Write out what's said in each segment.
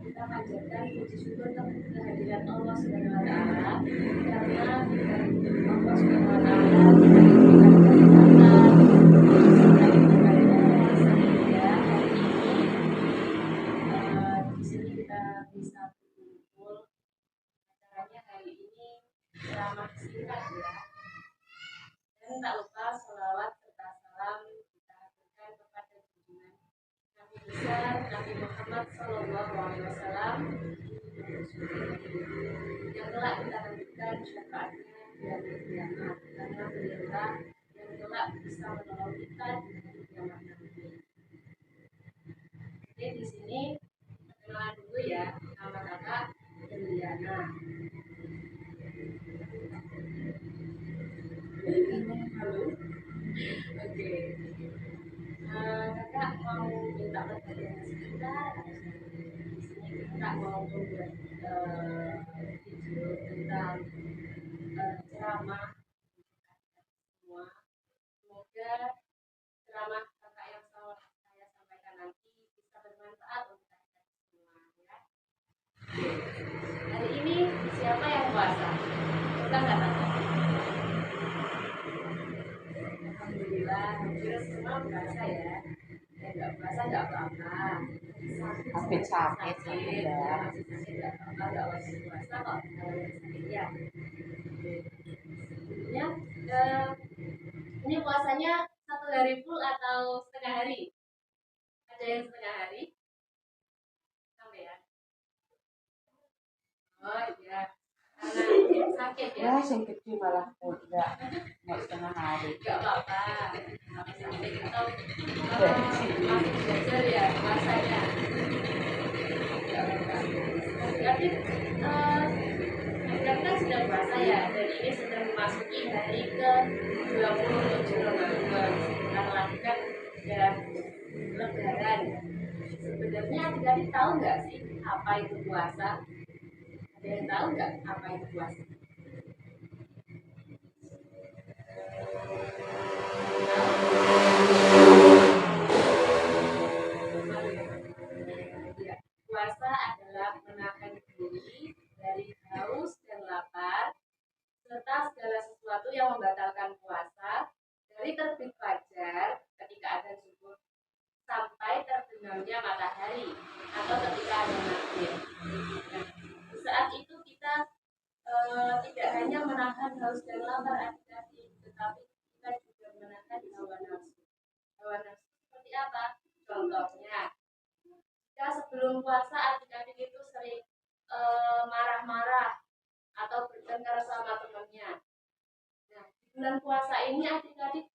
Kita panjatkan puji syukur kehadiran Allah Subhanahu wa taala karena Allah Subhanahu wa taala memberikan kesehatan serta ibadah sehingga hari ini di sini kita bisa berkumpul. Acaranya hari ini ceramah singkat ya. Dan tak lupa sholawat serta salam kita haturkan kepada junjungan Nabi besar Nabi Muhammad Sallallahu Alaihi Wasallam yang telah kita nantikan syafaatnya di hari kiamat karena beliau yang telah bisa menolong kita di hari kiamat nanti. Jadi di sini perkenalan dulu ya, nama kakak Deliana. Halo. Oke. Kakak mau minta pertanyaan sebentar. Di sini kakak mau membuat video tentang ceramah semua. Semoga ceramah kakak yang saya sampaikan nanti bisa bermanfaat untuk kakak semua ya. Hari ini siapa yang puasa? Kita nggak tahu. Alhamdulillah, hampir semua puasa ya. Yang nggak puasa nggak apa-apa. Sakit Ya, masih sakit nggak apa-apa, nggak wajib puasa kok. Kalau yang sakit ya. Sebelumnya, ini puasanya 1 hari full atau setengah hari? Ada yang setengah hari? Sampai ya? Oh iya, karena sakit ya? Ya, yang kecil malah udah mau setengah hari. Gak apa-apa, tapi sakit atau masih belajar ya puasanya. Gak apa-apa. Berarti kan sudah puasa ya, dan ini sudah memasuki hari ke-27 Ramadan. Sebentar lagi kan sudah Lebaran. Sebenarnya adik-adik tahu nggak sih apa itu puasa? Ada yang tahu nggak apa itu puasa? Ya, puasa adalah menahan diri dari haus dan lapar serta segala sesuatu yang membatalkan puasa dari terbit fajar ketika adzan subuh sampai terbenamnya matahari atau ketika ada maghrib. Nah, di saat itu kita tidak hanya menahan haus dan lapar adik-adik, tetapi kita juga menahan hawa nafsu. Hawa nafsu seperti apa? Contohnya, jika sebelum puasa adik-adik itu sering marah-marah atau bertengkar sama temannya. Nah, di bulan puasa ini adik-adik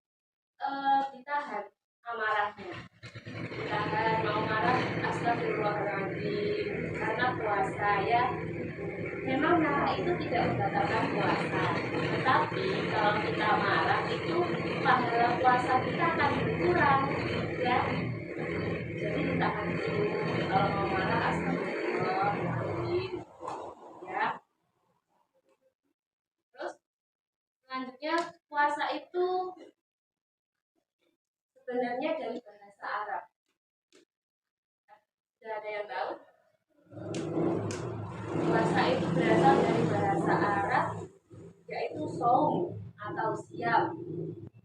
ditahan amarahnya. Ditahan mau marah, astagfirullahaladzim, karena puasa ya. Memang marah itu tidak membatalkan puasa, tetapi kalau kita marah itu pahala puasa kita akan berkurang, ya. Jadi ditahan dulu. Kalau mau marah astagfirullahaladzim, ya. Terus selanjutnya puasa itu sebenarnya dari bahasa Arab. Sudah ada yang tahu? Puasa itu berasal dari bahasa Arab, yaitu saum atau siam.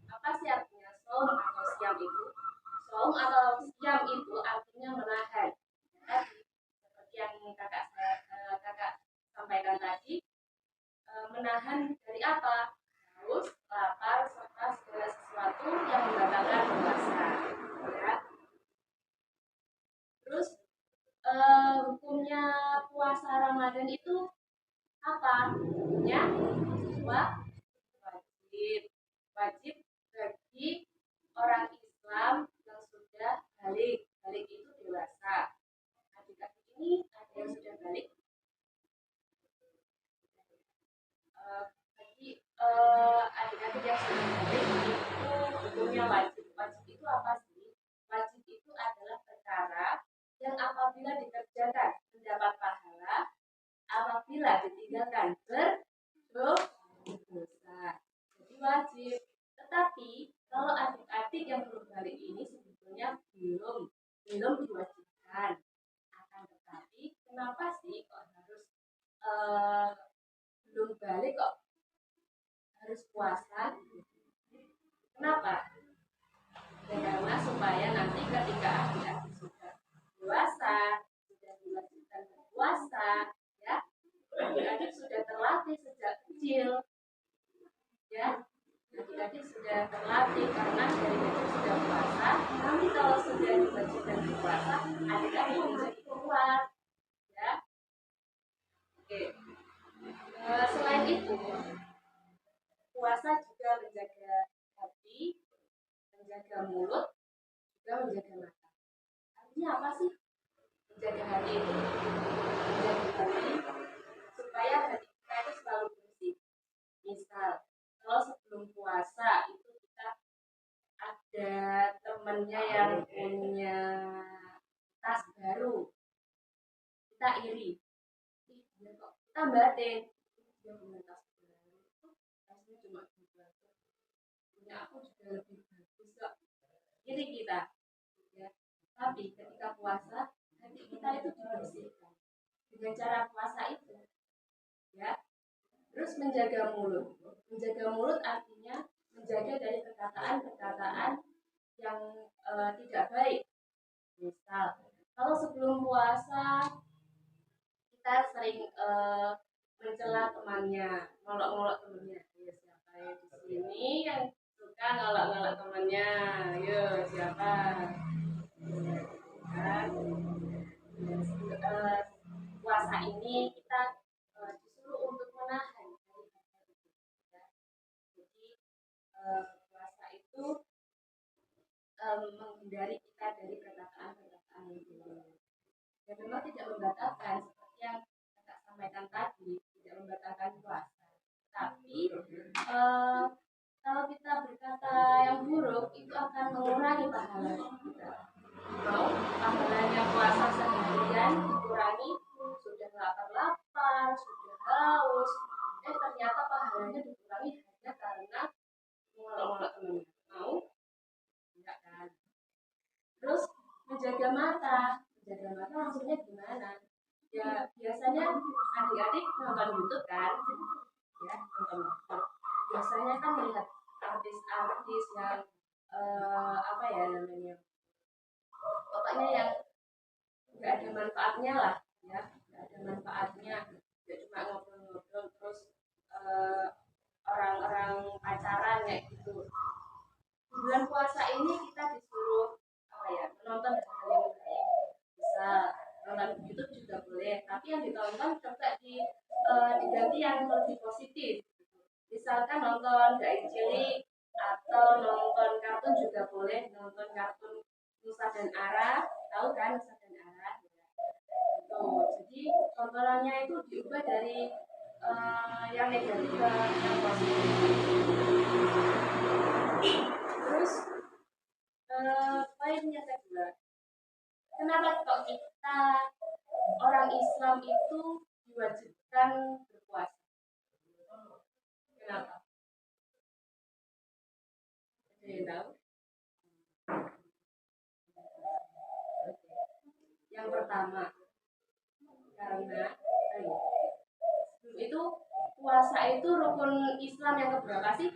Apa sih artinya saum atau siam itu? Saum atau siam itu artinya menahan. Tadi seperti yang kakak sampaikan tadi, menahan dari apa? Haus, lapar, serta segala sesuatu yang membatalkan puasa. Ya. Terus hukumnya puasa Ramadan itu apa? Hukumnya wajib. Wajib bagi orang Islam yang sudah balik. Balik itu dewasa. Adik-adik ini ada yang sudah balik? Bagi adik-adik yang sudah balik itu hukumnya wajib. Wajib itu apa sih? Wajib itu adalah yang apabila dikerjakan mendapat pahala, apabila ditinggalkan berdosa. Jadi wajib. Tetapi kalau adik-adik yang belum balik ini sebetulnya belum diwajibkan. Akan tetapi kenapa sih kok harus belum balik kok harus puasa? Kenapa? Ya, karena supaya nanti ketika adik-adik sudah dewasa, sudah diwajibkan berpuasa, ya, adik-adik sudah terlatih sejak kecil, ya, adik-adik sudah terlatih karena dari kecil sudah puasa. Nanti kalau sudah diwajibkan berpuasa, adik-adik menjadi kuat, ya. Oke. Selain itu, puasa juga menjaga hati, menjaga mulut, juga menjaga mata. Artinya apa sih menjaga hati itu? Menjaga hati supaya hati kita itu selalu bersih. Misal, kalau sebelum puasa itu kita ada temennya yang punya tas baru, kita iri. Dia kok kita batin, dia punya tas baru, tasnya cuma 200, punya aku juga lebih bagus kok. Iri kita, ya. Tapi ketika puasa, hati kita itu dibersihkan dengan cara puasa itu, ya. Terus menjaga mulut. Menjaga mulut artinya menjaga dari perkataan-perkataan yang tidak baik. Misal, kalau sebelum puasa kita sering mencela temannya, ngolok-ngolok temannya. Ya, siapa ya di sini yang suka ngolok-ngolok temannya? Yo, siapa? Kan? Puasa ini kita disuruh untuk menahan dari hal itu, ya. Jadi puasa itu menghindari kita dari perkataan-perkataan yang buruk. Dan memang tidak membatalkan seperti yang kakak sampaikan tadi, tidak membatalkan puasa. Tapi kalau kita berkata yang buruk itu akan mengurangi pahala kita. Mau pahalanya puasa seharian dikurangi, sudah lapar, sudah haus, ternyata pahalanya dikurangi hanya karena mengolok-olok temannya. Mau? Enggak kan? Terus menjaga mata maksudnya gimana? Ya biasanya adik-adik nonton YouTube kan, ya nonton YouTube. Biasanya kan melihat artis-artis yang apa ya namanya, pokoknya yang nggak ada manfaatnya lah, ya nggak ada manfaatnya, ya cuma ngobrol-ngobrol terus orang-orang pacaran kayak gitu. Di bulan puasa ini kita disuruh apa ya, menonton hal yang baik. Bisa nonton YouTube juga boleh, tapi yang ditonton coba diganti yang lebih positif. Misalkan nonton Gak Cilik atau nonton kartun juga boleh, nonton kartun Nusa dan Ara, tahu kan Nusa dan Ara? Jadi tontonannya itu diubah dari yang negatif ke yang positif. Terus poinnya kedua, kenapa kok kita orang Islam itu diwajibkan berpuasa? Kenapa? Ada yang tahu? Yang pertama, karena itu puasa itu rukun Islam yang keberapa sih?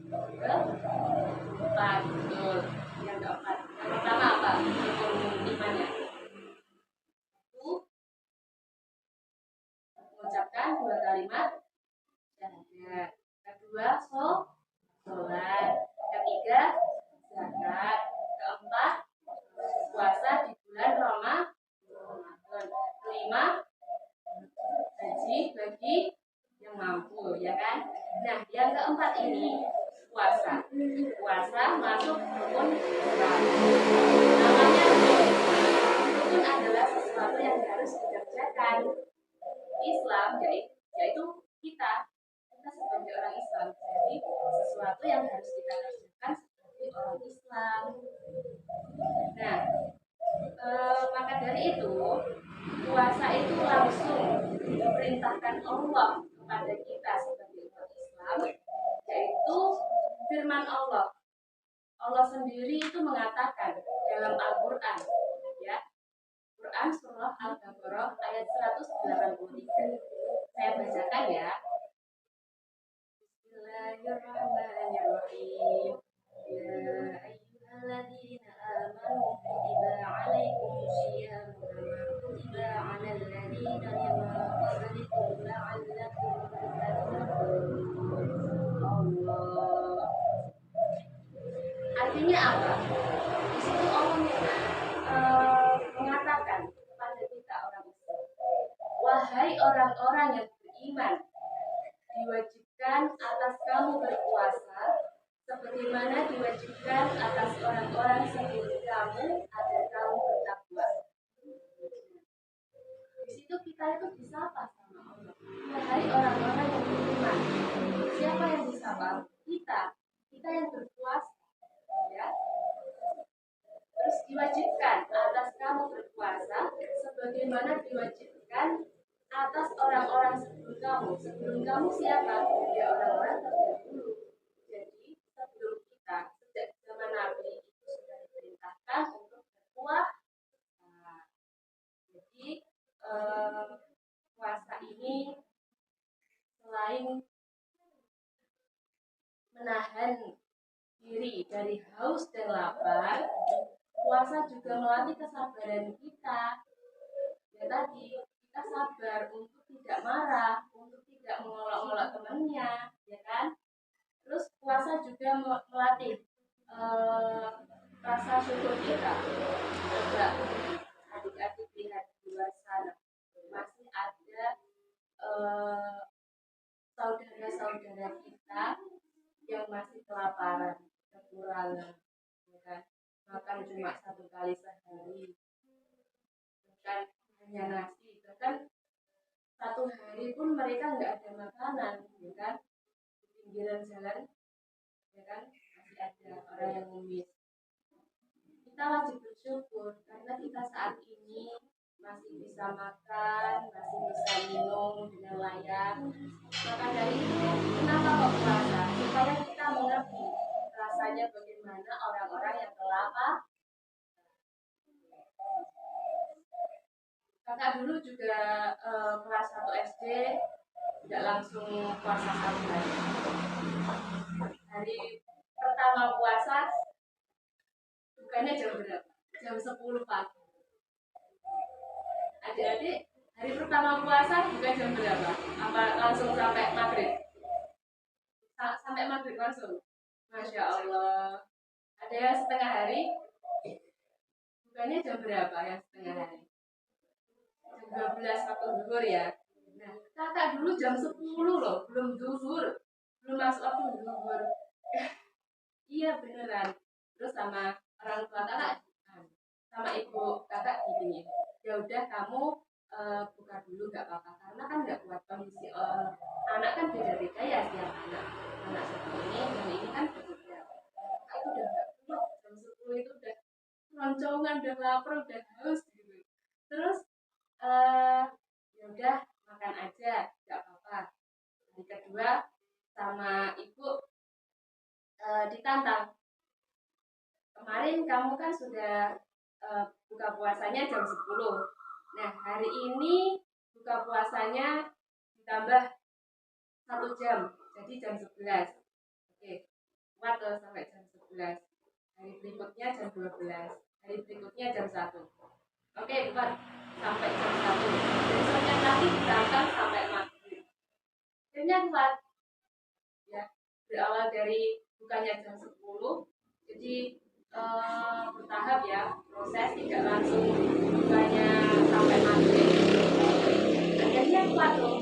Keempat, betul. Yang keempat. Yang pertama apa? Rukun imannya. Itu mengucapkan 2 kalimat syahadat. Kedua, sholat. Ketiga, zakat. Keempat, puasa di bulan Ramadan. Kelima, haji bagi yang mampu, ya kan? Nah, yang keempat ini puasa masuk rukun Islam. Namanya rukun adalah sesuatu yang harus dikerjakan. Islam yaitu kita sebagai orang Islam, jadi sesuatu yang harus kita kerjakan sebagai orang Islam. Nah, dari itu, puasa itu langsung diperintahkan Allah kepada kita sebagai umat Islam, yaitu firman Allah. Allah sendiri itu mengatakan dalam Al-Quran, ya, Quran surah Al-Baqarah ayat 183. Saya bacakan ya. Bismillahirrahmanirrahim. Ya ayyuhalladzina amanu kutiba alaikumus syiyam kama kutiba alal ladzina min qablikum la'allakum tattaqun. Allah. Artinya apa? Di situ Allah mengatakan kepada kita orang Islam, wahai orang-orang yang beriman, diwajibkan atas kamu berpuasa sebagaimana diwajibkan atas orang-orang sebelum kamu agar kamu bertakwa. Di situ kita itu disapa sama Allah. Wahai orang-orang yang beriman. Siapa yang disapa? Kita yang berpuasa. Ya. Terus diwajibkan atas kamu berpuasa sebagaimana diwajibkan atas orang-orang sebelum kamu. Sebelum kamu siapa? Ya orang-orang terdahulu. Jadi sebelum kita sejak zaman Nabi itu sudah diperintahkan untuk berpuasa. Jadi puasa ini selain menahan diri dari haus dan lapar, puasa juga melatih kesabaran kita. Ya tadi, kita sabar untuk tidak marah, untuk tidak mengolok-olok temannya, ya kan? Terus puasa juga melatih rasa syukur kita. Coba adik-adik lihat di luar sana, masih ada saudara-saudara kita yang masih kelaparan, kekurangan, ya kan? Makan cuma 1 kali sehari, bukan hanya nasi, bahkan 1 hari pun mereka nggak ada makanan, ya kan? Di pinggiran jalan, ya kan, masih ada orang yang ngemis. Kita wajib bersyukur karena kita saat ini masih bisa makan, masih bisa minum dengan layak. Maka dari itu, kenapa kok puasa? Supaya kita mengerti rasanya bagaimana orang-orang yang kelapa. Kakak dulu juga kelas 1 SD tidak langsung puasa 1 hari. Hari pertama puasa bukannya jam berapa? Jam 10 pagi. Adik-adik, hari pertama puasa buka jam berapa? Apa langsung sampai maghrib? Sampai maghrib langsung? Masya Allah. Ada yang setengah hari? Bukannya jam berapa yang setengah hari? Jam 12 waktu zuhur ya. Nah, kakak dulu jam 10 loh, belum zuhur. Belum masuk waktu zuhur. Iya beneran. Terus sama orang tua kakak, sama ibu kakak gini, ya udah kamu buka dulu gak apa-apa karena kan nggak kuat kondisi anak kan beda-beda ya setiap anak seperti ini dan ini kan berbeda. Aku udah nggak kuat jam 10 itu udah roncongan, udah lapar, udah haus gitu. Terus ya udah makan aja nggak apa-apa. Hari kedua sama ibu ditantang, kemarin kamu kan sudah buka puasanya jam 10. Nah, hari ini buka puasanya ditambah 1 jam, jadi jam 11. Oke, kuat tuh sampai jam 11. Hari berikutnya jam 12. Hari berikutnya jam 1. Oke, kuat sampai jam 1. Besoknya lagi ditambah sampai maghrib. Akhirnya kuat. Ya, berawal dari bukanya jam 10. Jadi bertahap ya, proses tidak langsung bukanya sampai maghrib. Akhirnya kuat loh,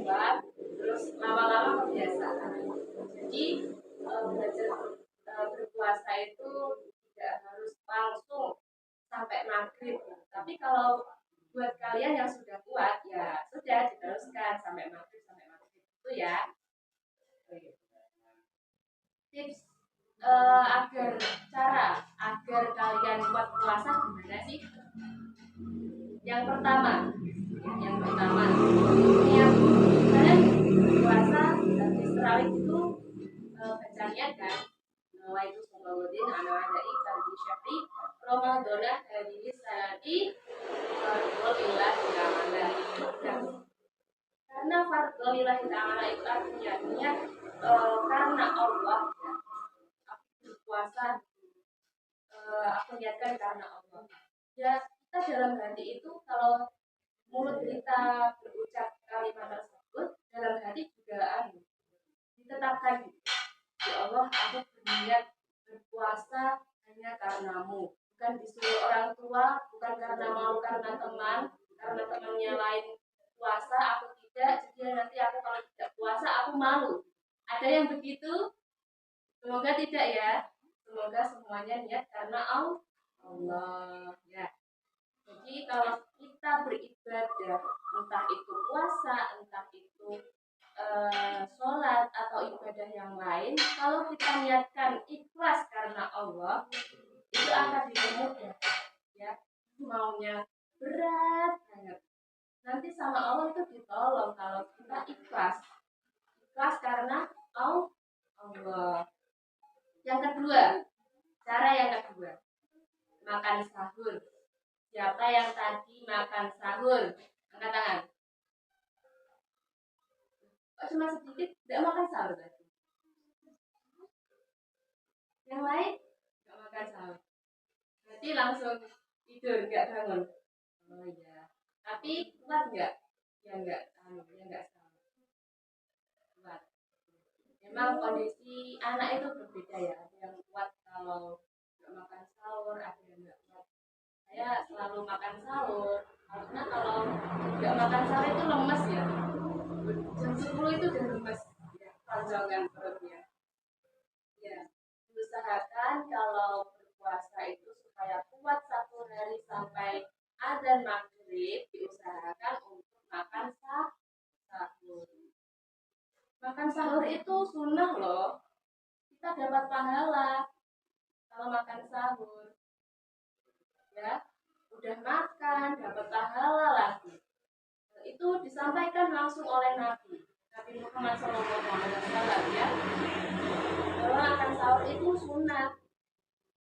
kuat, terus lama-lama kebiasaan. Jadi belajar berpuasa itu tidak harus langsung sampai maghrib. Tapi kalau buat kalian yang sudah kuat, ya sudah diteruskan sampai maghrib itu ya. Tips agar kalian kuat puasa gimana sih? Yang pertama, niat kalian puasa habis terawih itu baca niat kan? Nawaitu Salahuddin Anawadai Fardi Syafi Ramadana Hadiri Sanati Fardolillahi Ta'ala. Karena Fardolillahi Ta'ala itu artinya niat karena Allah ya. Aku berpuasa aku niatkan karena Allah. Ya kita dalam hati itu kalau mulut kita berucap kalimat tersebut, dalam hati juga ditetapkan gitu. Ya Allah, aku berniat berpuasa hanya karenamu, bukan disuruh orang tua, bukan karena mau, karena teman, karena temannya lain puasa, aku tidak, jadi nanti aku kalau tidak puasa aku malu. Ada yang begitu? Semoga tidak ya. Semoga semuanya niat karena Allah ya. Jadi kalau kita beribadah, entah itu puasa, entah itu sholat atau ibadah yang lain, kalau kita niatkan ikhlas karena Allah, itu akan dimudah ya. Maunya berat banget, nanti sama Allah itu ditolong kalau kita ikhlas karena Allah. Yang kedua, cara yang kedua, makan sahur. Siapa yang tadi makan sahur? Angkat tangan. Oh, cuma sedikit, tidak makan sahur tadi. Yang lain tidak makan sahur. Berarti langsung tidur, nggak bangun. Oh iya. Tapi kuat nggak? Ya nggak sahur. Kuat. Memang kondisi anak itu berbeda ya. Ada yang kuat kalau nggak makan sahur, ada yang nggak kuat. Saya selalu makan sahur. Karena kalau nggak makan sahur itu lemes ya. Jam 10 itu udah lemes ya, panjangan perutnya ya. Usahakan kalau berpuasa itu supaya kuat satu hari sampai adzan maghrib, diusahakan untuk makan sahur. Makan sahur itu sunnah loh, kita dapat pahala kalau makan sahur ya. Udah makan dapat pahala lagi. Itu disampaikan langsung oleh Nabi Muhammad SAW ya, bahwa makan sahur itu sunnah.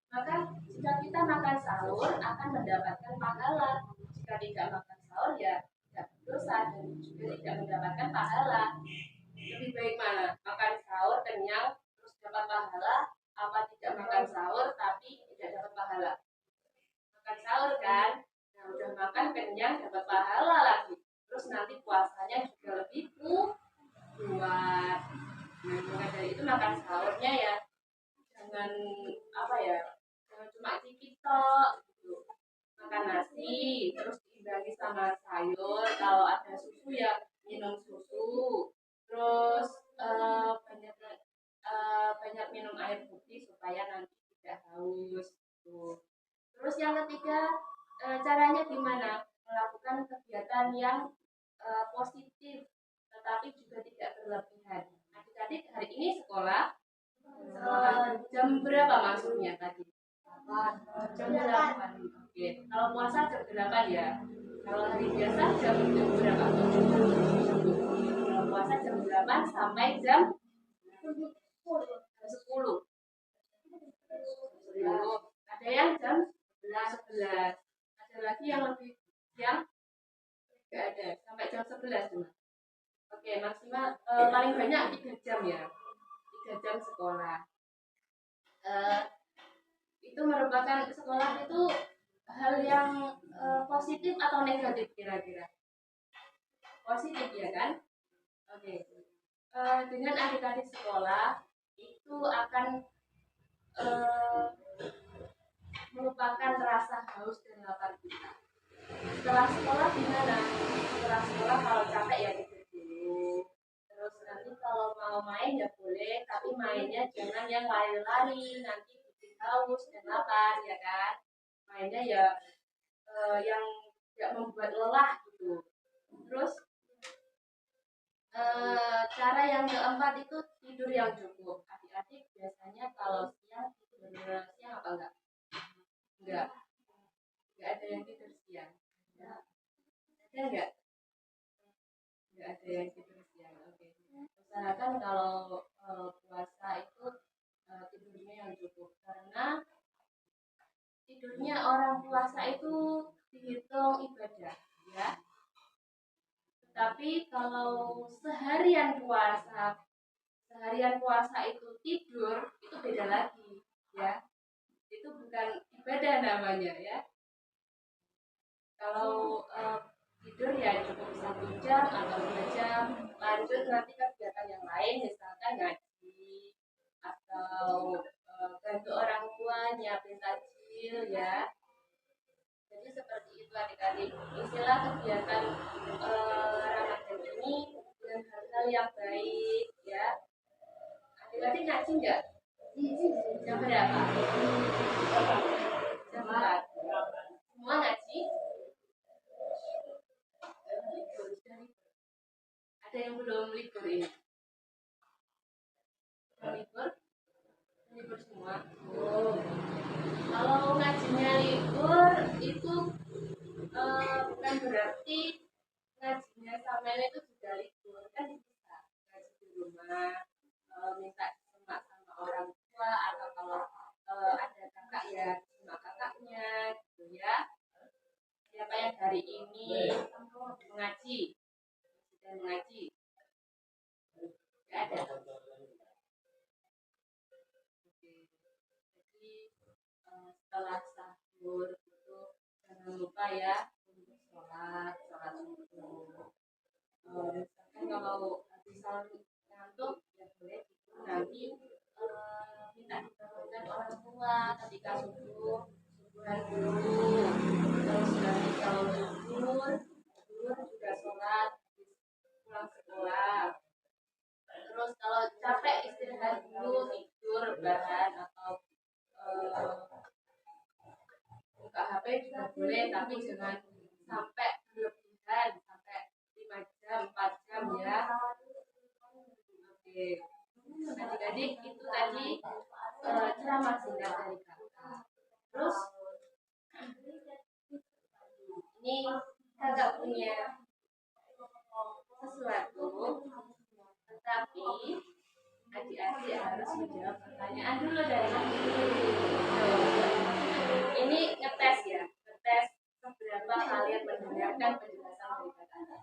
Maka jika kita makan sahur akan mendapatkan pahala. Jika tidak makan sahur ya tidak berdosa dan juga tidak mendapatkan pahala. Lebih baik mana? Makan sahur kenyang terus dapat pahala, apa tidak makan sahur tapi tidak dapat pahala? Makan sahur kan? Nah udah makan kenyang dapat pahala lagi, terus nanti puasanya juga lebih kuat. Nah, maka dari itu makan sahurnya ya jangan jangan cuma cipik tok gitu. Makan nasi terus diimbangi sama sayur, kalau ada susu ya minum susu, terus banyak minum air putih supaya nanti tidak haus gitu. Terus yang ketiga, caranya gimana? Melakukan kegiatan yang positif tetapi juga tidak berlebihan. Adik-adik hari ini sekolah jam berapa masuknya tadi? Jam 8. Oke. Kalau puasa jam 8 ya. Kalau hari biasa jam berapa? Kalau puasa jam 8 sampai jam 10. Ada yang jam 11. Ada lagi yang lebih siang? Enggak ada, sampai jam 11 cuma. Oke, maksimal paling banyak 3 jam ya. 3 jam sekolah. Itu merupakan sekolah itu hal yang positif atau negatif kira-kira? Positif ya kan? Oke. Dengan adik-adik sekolah itu akan merupakan rasa haus dan lapar kita. Setelah sekolah gimana? Setelah sekolah kalau capek ya tidur dulu. Terus nanti kalau mau main ya boleh, tapi mainnya jangan yang lari-lari, nanti bikin haus dan lapar ya kan. Mainnya ya yang tidak membuat lelah gitu. Terus cara yang keempat itu tidur yang cukup. Adik-adik biasanya kalau siang tidur siang apa enggak? Enggak ada yang tidur siang ya. usahakan kalau puasa itu tidurnya yang cukup, karena tidurnya orang puasa itu dihitung ibadah ya. Tetapi kalau seharian puasa itu tidur itu beda lagi ya. Itu bukan ibadah namanya ya. Kalau tidur ya cukup 1 jam atau 2 jam, lanjut nanti kegiatan yang lain, misalkan ngaji atau bantu orang tua nyiapin takjil ya. Jadi seperti itu adik-adik, istilah kegiatan Ramadan ini dengan hal-hal yang baik ya. Adik-adik ngaji enggak? Jam berapa? Jam 4. Semua ngaji? Ada yang belum libur ini? Libur? Libur semua? Oh. Kalau ngajinya libur itu bukan berarti ngajinya sama itu juga libur, kan bisa ngaji di rumah, minta semak sama orang tua, atau kalau ada kakak ya sama kakaknya gitu ya. Siapa yang hari ini mengaji dan mengaji? Gak ada. Jadi setelah sahur itu jangan lupa ya untuk sholat subuh. Misalkan kalau habis sahur ngantuk ya boleh tidur, nanti minta dibangunkan orang tua ketika subuhan dulu. Terus nanti kalau tidur juga sholat pulang sekolah. Terus kalau capek istirahat dulu, tidur rebahan atau buka HP juga boleh, tapi jangan sampai berlebihan, sampai 5 jam, 4 jam ya. Oke, adik-adik itu tadi ceramah singkat dari kakak. Terus ini kakak punya sesuatu, tetapi adik-adik harus menjawab pertanyaan dulu dari aku. Ini ngetes ya, ngetes seberapa kalian mendengarkan penjelasan dari kakak.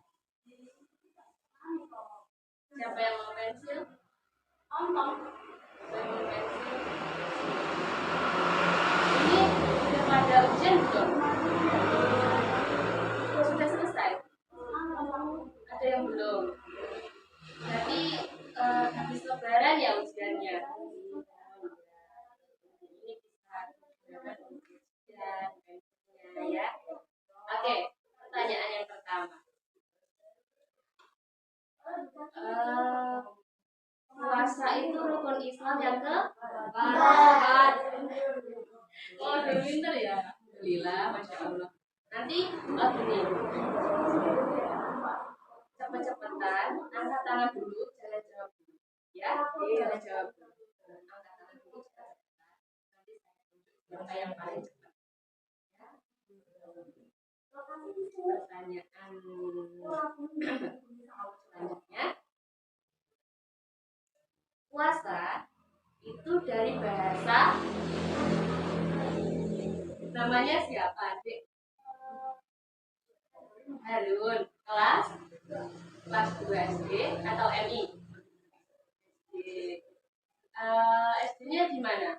Siapa yang mau pensil? Siapa yang mau pensil? Ini sudah pada ujian belum? Sudah selesai? Ada yang belum? Jadi habis lebaran ya ujiannya. Ini bisa digunakan untuk ujian, pensilnya ya. Oke, pertanyaan yang pertama. Puasa itu rukun Islam yang keempat. Oh, udah pinter ya. Alhamdulillah, masya Allah. Nanti begini, cepet-cepetan, angkat tangan dulu, jangan jawab dulu. Ya, jangan jawab dulu. Angkat tangan dulu, cepet-cepetan. Nanti saya tunjuk siapa yang paling cepat. Ya. Pertanyaan selanjutnya. Puasa itu dari bahasa namanya siapa, Adik? Harun. Kelas 2 SD atau MI? SD-nya di mana?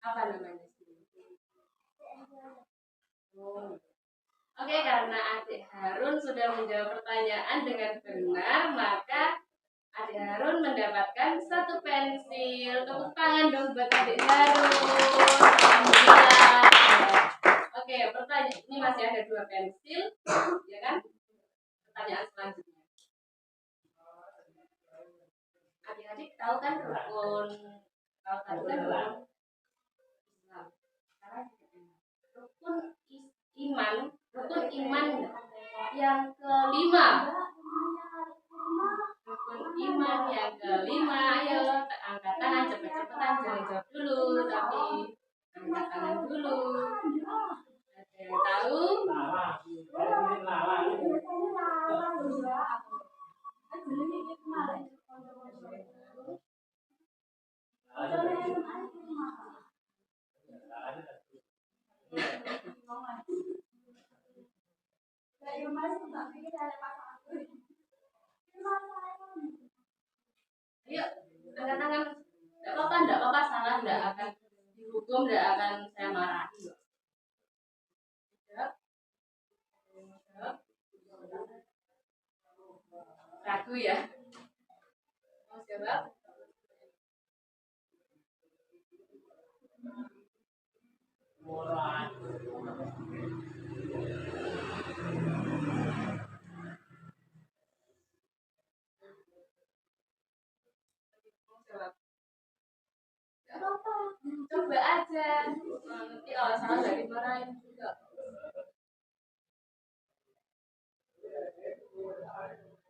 Apa namanya? Oke, karena Adik Harun sudah menjawab pertanyaan dengan benar, maka Adik Harun mendapatkan 1 pensil. Tepuk tangan dong buat Adik Harun. Alhamdulillah. Oke, pertanyaan ini masih ada 2 pensil, ya kan? Pertanyaan selanjutnya. Adik-adik tahu kan rukun? Tahu kan rukun Islam? Rukun iman yang kelima. Rukun iman yang kelima. Ayo angkat tangan cepet-cepetan, jangan jawab dulu, tapi angkat tangan dulu. Ada yang tahu? Ayo, angkat tangan. Enggak apa-apa, salah, enggak akan dihukum, enggak akan saya marahi. Ragu ya? Mau jawab? Coba aja. Nanti kalau salah dari dimarahin juga.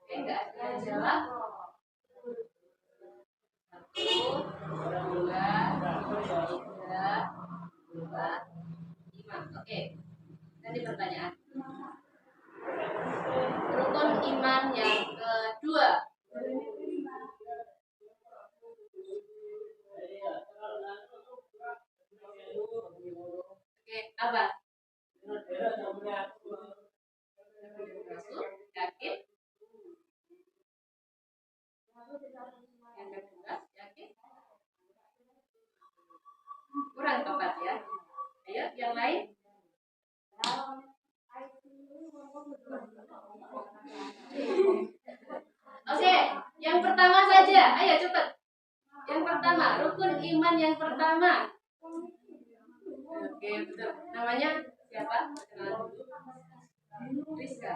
Oke, enggak ada yang jawab. 1, 2, 3, 4, 5. Oke. Nanti pertanyaan. Rukun iman yang kedua. Oke, apa? Yakin? Yang kedua, yakin? Kurang tepat ya. Ayo, yang lain. Oke, yang pertama saja. Ayo cepat. Yang pertama, rukun iman yang pertama. Oke, betul. Namanya siapa? Rizka.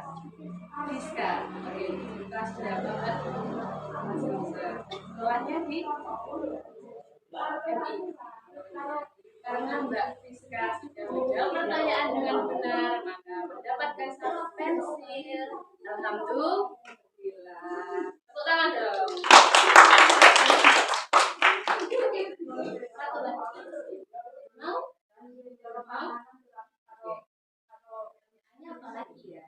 Rizka. Oke, kelas berapa? Sekolahnya di MI. Karena Mbak Rizka sudah menjawab pertanyaan dengan benar, maka mendapatkan 1 pensil. Alhamdulillah. Tepuk tangan dong. Oke, 1 lagi. Mau? Mau? Pertanyaannya apa lagi ya?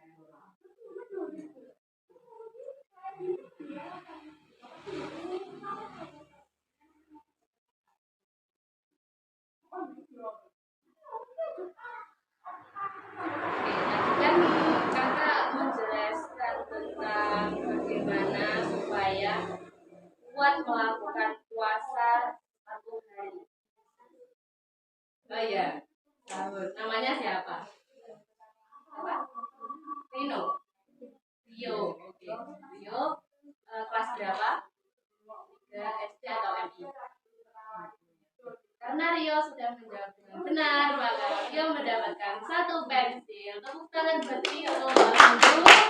Kan kakak menjelaskan tentang bagaimana supaya kuat melakukan puasa 1 hari. Oh iya, namanya siapa? Apa? Rino. Rio. Oke. Rio kelas berapa? 3 SD atau MI? Karena Rio sudah menjawab dengan benar, maka Rio mendapatkan 1 pensil. Tepuk tangan buat Rio. Alhamdulillah.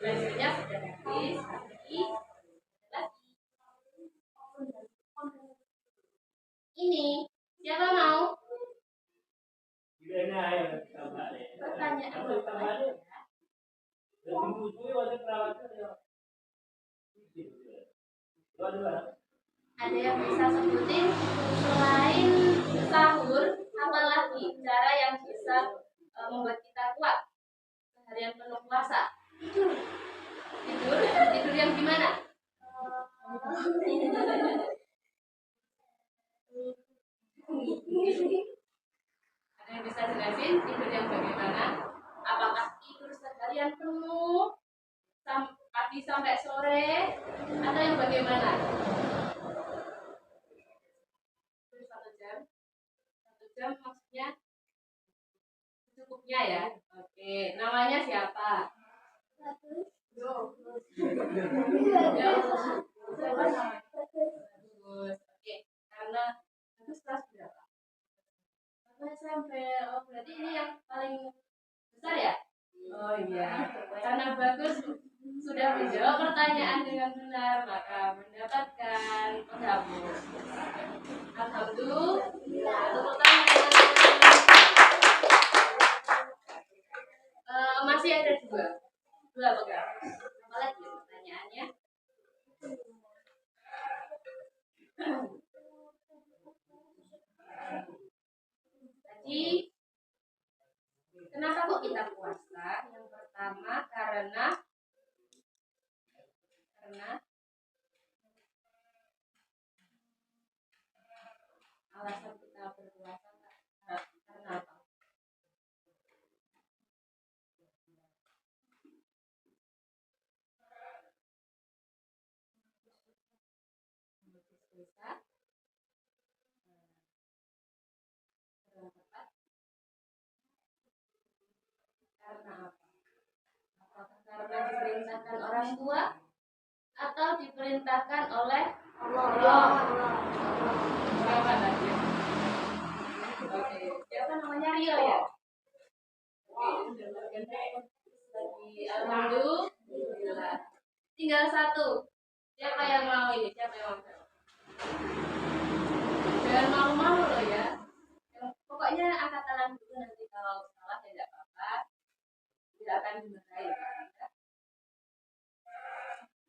Pensilnya sudah habis. Lagi. Ini siapa mau? Pertanyaan ada yang bisa sebutin selain sahur, apalagi cara yang bisa membuat kita kuat seharian penuh puasa? Tidur yang gimana? Ada yang bisa jelasin tidur yang bagaimana? Apakah tidur seharian penuh pagi sampai sore atau yang bagaimana? 1 jam maksudnya cukupnya ya. Oke, namanya siapa? Bagus. Oke, karena bagus kelas berapa? SMP. Oh, berarti ini yang paling besar ya? Oh iya, karena bagus sudah menjawab pertanyaan dengan benar, maka mendapatkan penghapus. Alhamdulillah. Tepuk tangan. Masih ada 2 pegang. Apa lagi pertanyaannya? Tadi kenapa kok kita puasa? Yang pertama karena alasan kita berpuasa karena apa? Dosa. Yang tepat. Karena apa? Apakah karena diperintahkan orang tua atau diperintahkan oleh Allah? Siapa tadi? Oke, siapa namanya Rio ya? Oke, lagi alhamdulillah. Tinggal satu. Siapa yang mau ini? Siapa yang mau? Jangan malu-malu loh ya. Pokoknya angkat tangan dulu, nanti kalau salah ya tidak apa-apa. Tidak akan dimarahi.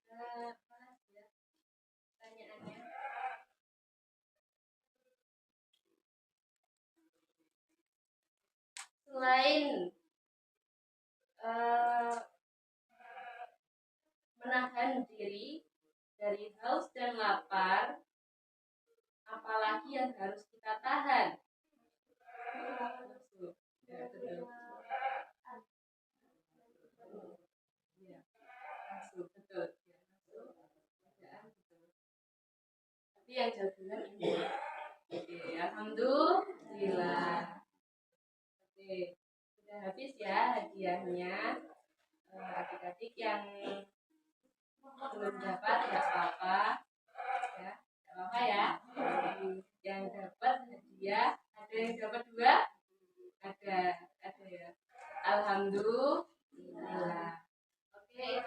Mana ya pertanyaannya? Selain menahan diri dari haus dan lapar, apalagi yang harus kita tahan? Ya, betul. Ya, nafsu, betul. Ya, nafsu, pekerjaan, betul. Tapi yang jagoan ini. Oke, alhamdulillah. Oke, sudah habis ya hadiahnya. Adik-adik yang belum dapat tidak apa-apa ya, tidak apa-apa ya. Yang dapat hadiah, ada yang dapat 2? Ada ya. Alhamdulillah. Oke,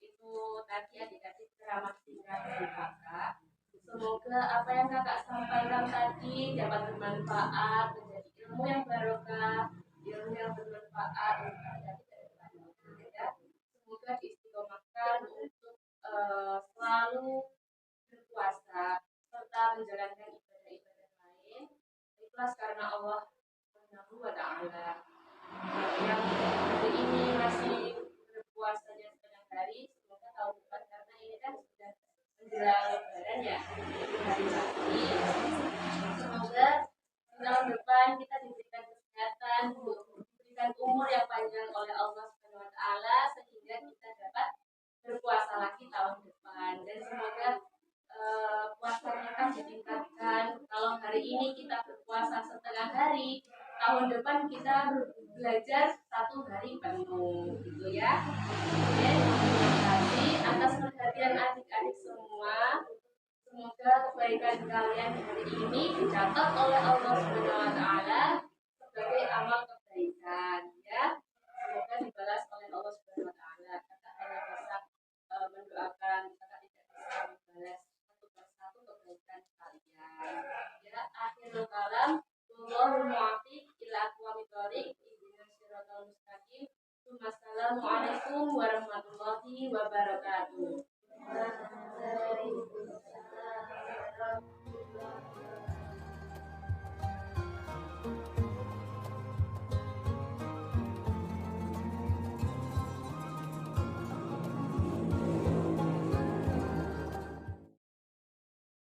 itu tadi adik-adik ceramah singkat dari kakak. Semoga apa yang kakak sampaikan tadi dapat bermanfaat, menjadi ilmu yang barokah, ilmu yang bermanfaat untuk adik-adik dari depannya ya. Semoga diistiqomahkan untuk selalu berpuasa serta menjalankan ibadah-ibadah lain ikhlas karena Allah Subhanahu wa taala. Yang hari ini masih berpuasanya setengah hari, semoga tahun depan, karena ini kan sudah menjelang lebaran ya, hari lagi. Semoga tahun depan kita diberikan kesehatan, diberikan umur yang panjang oleh Allah Subhanahu wa taala, sehingga kita dapat berpuasa lagi tahun depan. Dan semoga puasa kita ditingkatkan. Kalau hari ini kita berpuasa setengah hari, tahun depan kita belajar 1 hari penuh, gitu ya. Oke, terima kasih atas perhatian adik-adik semua. Semoga kebaikan kalian hari ini dicatat oleh Allah Subhanahu wa taala sebagai amal kebaikan ya. Semoga dibalas oleh Allah Subhanahu wa taala. Kita hanya bisa mendoakan, kita tidak bisa membalas satu persatu kebaikan kalian. Ya, akhirul kalam, wallahul muwaffiq ila aqwamit thoriq, ihdinas siratal mustaqim. Wassalamualaikum warahmatullahi wabarakatuh.